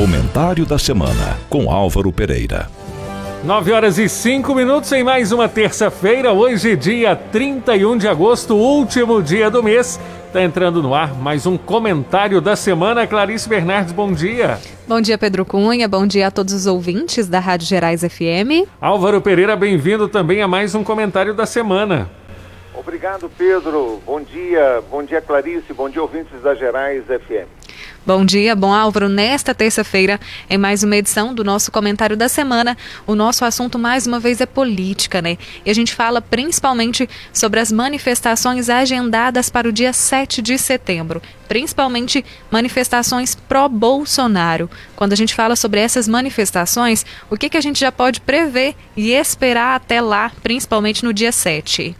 Comentário da semana, com Álvaro Pereira. 9h05 em mais uma terça-feira, hoje dia 31 de agosto, último dia do mês. Está entrando no ar mais um Comentário da Semana. Clarice Bernardes, bom dia. Bom dia, Pedro Cunha, bom dia a todos os ouvintes da Rádio Gerais FM. Álvaro Pereira, bem-vindo também a mais um Comentário da Semana. Obrigado, Pedro. Bom dia Clarice, bom dia ouvintes da Gerais FM. Bom dia, bom Álvaro, nesta terça-feira, em mais uma edição do nosso Comentário da Semana, o nosso assunto mais uma vez é política, né? E a gente fala principalmente sobre as manifestações agendadas para o dia 7 de setembro, principalmente manifestações pró-Bolsonaro. Quando a gente fala sobre essas manifestações, o que a gente já pode prever e esperar até lá, principalmente no dia 7?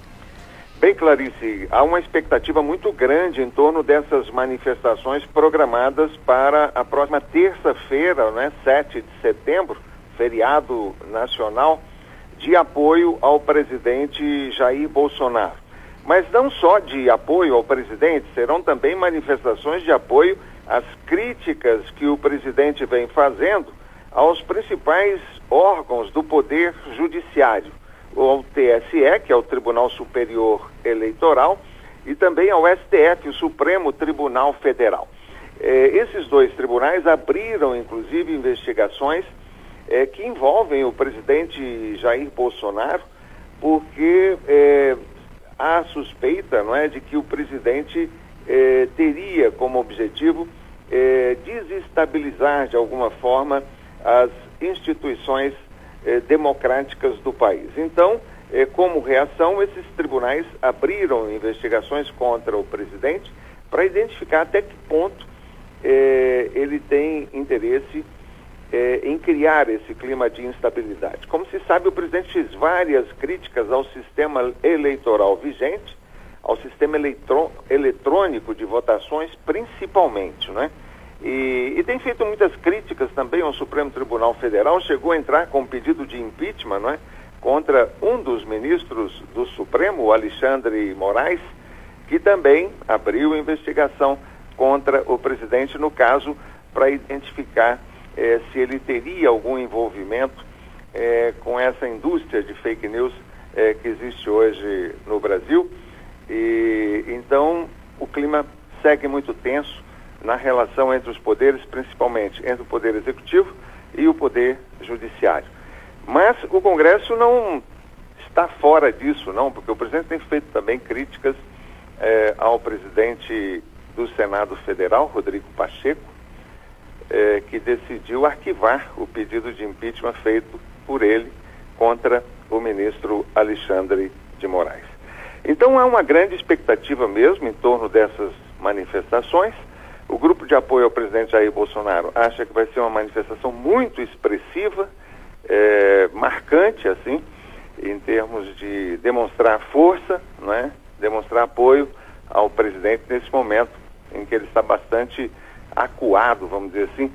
Bem, Clarice, há uma expectativa muito grande em torno dessas manifestações programadas para a próxima terça-feira, 7 de setembro, feriado nacional, de apoio ao presidente Jair Bolsonaro. Mas não só de apoio ao presidente, serão também manifestações de apoio às críticas que o presidente vem fazendo aos principais órgãos do Poder Judiciário, ao TSE, que é o Tribunal Superior Eleitoral, e também ao STF, o Supremo Tribunal Federal. Esses dois tribunais abriram, inclusive, investigações que envolvem o presidente Jair Bolsonaro, porque há suspeita, de que o presidente teria como objetivo desestabilizar, de alguma forma, as instituições democráticas do país. Então, como reação, esses tribunais abriram investigações contra o presidente para identificar até que ponto ele tem interesse em criar esse clima de instabilidade. Como se sabe, o presidente fez várias críticas ao sistema eleitoral vigente, ao sistema eletrônico de votações, principalmente, E tem feito muitas críticas também ao Supremo Tribunal Federal, chegou a entrar com um pedido de impeachment, contra um dos ministros do Supremo, o Alexandre Moraes, que também abriu investigação contra o presidente, no caso, para identificar se ele teria algum envolvimento com essa indústria de fake news que existe hoje no Brasil. E então o clima segue muito tenso na relação entre os poderes, principalmente entre o Poder Executivo e o Poder Judiciário. Mas o Congresso não está fora disso, não, porque o presidente tem feito também críticas ao presidente do Senado Federal, Rodrigo Pacheco, que decidiu arquivar o pedido de impeachment feito por ele contra o ministro Alexandre de Moraes. Então há uma grande expectativa mesmo em torno dessas manifestações. O grupo de apoio ao presidente Jair Bolsonaro acha que vai ser uma manifestação muito expressiva, marcante, assim, em termos de demonstrar força, demonstrar apoio ao presidente nesse momento em que ele está bastante acuado, vamos dizer assim,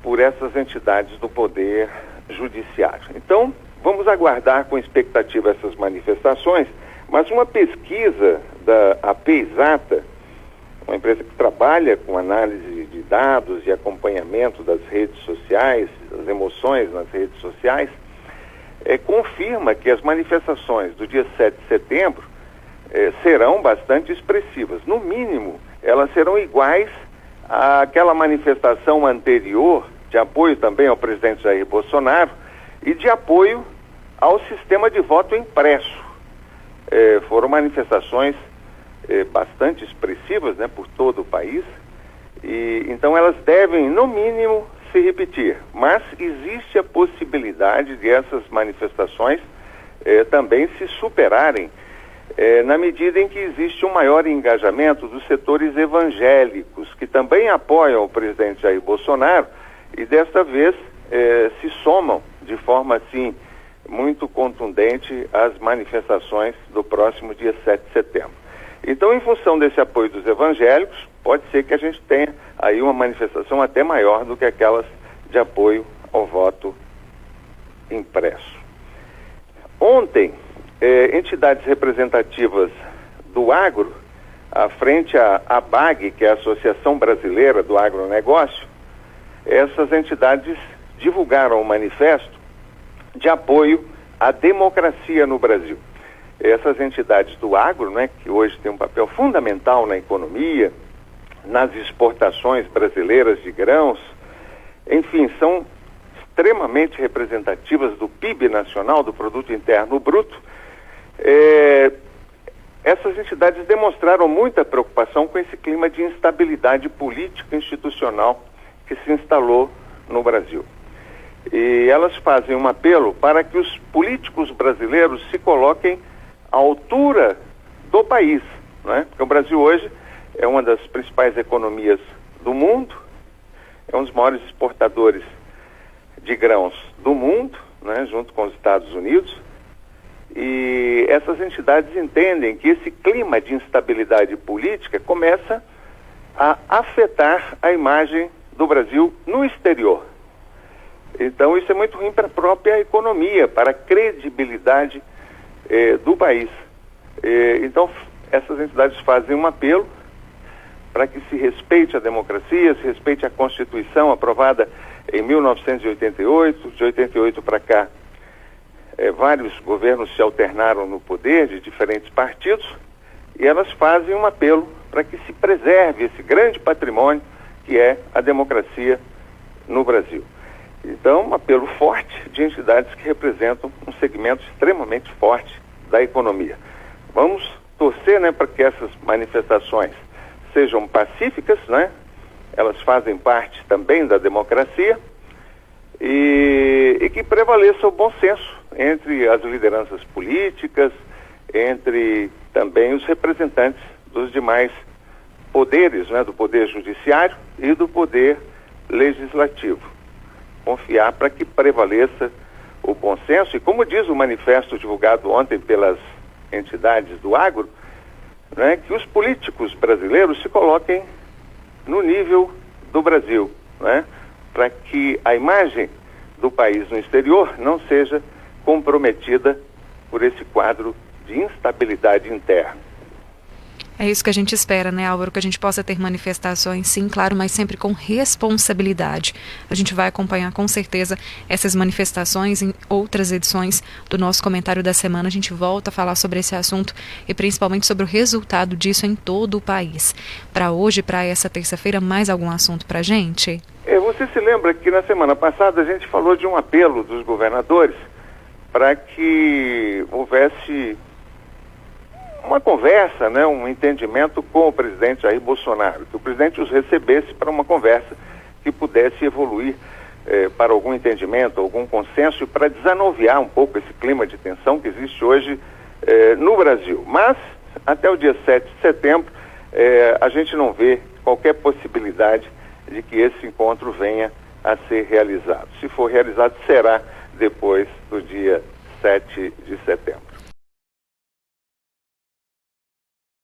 por essas entidades do Poder Judiciário. Então, vamos aguardar com expectativa essas manifestações, mas uma pesquisa da APExata, uma empresa que trabalha com análise de dados e acompanhamento das redes sociais, das emoções nas redes sociais, confirma que as manifestações do dia 7 de setembro serão bastante expressivas. No mínimo, elas serão iguais àquela manifestação anterior de apoio também ao presidente Jair Bolsonaro e de apoio ao sistema de voto impresso. Foram manifestações bastante expressivas, por todo o país, e então elas devem, no mínimo, se repetir, mas existe a possibilidade de essas manifestações também se superarem na medida em que existe um maior engajamento dos setores evangélicos, que também apoiam o presidente Jair Bolsonaro e desta vez se somam de forma assim muito contundente às manifestações do próximo dia 7 de setembro. Então, em função desse apoio dos evangélicos, pode ser que a gente tenha aí uma manifestação até maior do que aquelas de apoio ao voto impresso. Ontem, entidades representativas do agro, à frente à ABAG, que é a Associação Brasileira do Agronegócio, essas entidades divulgaram um manifesto de apoio à democracia no Brasil. Essas entidades do agro, né, que hoje tem um papel fundamental na economia, nas exportações brasileiras de grãos, enfim, são extremamente representativas do PIB nacional, do Produto Interno Bruto. Essas entidades demonstraram muita preocupação com esse clima de instabilidade política e institucional que se instalou no Brasil. E elas fazem um apelo para que os políticos brasileiros se coloquem à altura do país, né? Porque o Brasil hoje é uma das principais economias do mundo, é um dos maiores exportadores de grãos do mundo, né, junto com os Estados Unidos, e essas entidades entendem que esse clima de instabilidade política começa a afetar a imagem do Brasil no exterior. Então isso é muito ruim para a própria economia, para a credibilidade do país. Então essas entidades fazem um apelo para que se respeite a democracia, se respeite a Constituição aprovada em 1988, de 88 para cá. Vários governos se alternaram no poder de diferentes partidos e elas fazem um apelo para que se preserve esse grande patrimônio que é a democracia no Brasil. Então, um apelo forte de entidades que representam um segmento extremamente forte da economia. Vamos torcer, né, para que essas manifestações sejam pacíficas, né? Elas fazem parte também da democracia e que prevaleça o bom senso entre as lideranças políticas, entre também os representantes dos demais poderes, né, do poder judiciário e do poder legislativo. Confiar para que prevaleça o bom senso e, como diz o manifesto divulgado ontem pelas entidades do agro, né, que os políticos brasileiros se coloquem no nível do Brasil, né, para que a imagem do país no exterior não seja comprometida por esse quadro de instabilidade interna. É isso que a gente espera, né, Álvaro? Que a gente possa ter manifestações, sim, claro, mas sempre com responsabilidade. A gente vai acompanhar com certeza essas manifestações em outras edições do nosso comentário da semana. A gente volta a falar sobre esse assunto e principalmente sobre o resultado disso em todo o país. Para hoje, para essa terça-feira, mais algum assunto para a gente? Você se lembra que na semana passada a gente falou de um apelo dos governadores para que houvesse uma conversa, né, um entendimento com o presidente Jair Bolsonaro, que o presidente os recebesse para uma conversa que pudesse evoluir para algum entendimento, algum consenso e para desanuviar um pouco esse clima de tensão que existe hoje no Brasil. Mas, até o dia 7 de setembro, a gente não vê qualquer possibilidade de que esse encontro venha a ser realizado. Se for realizado, será depois do dia 7 de setembro.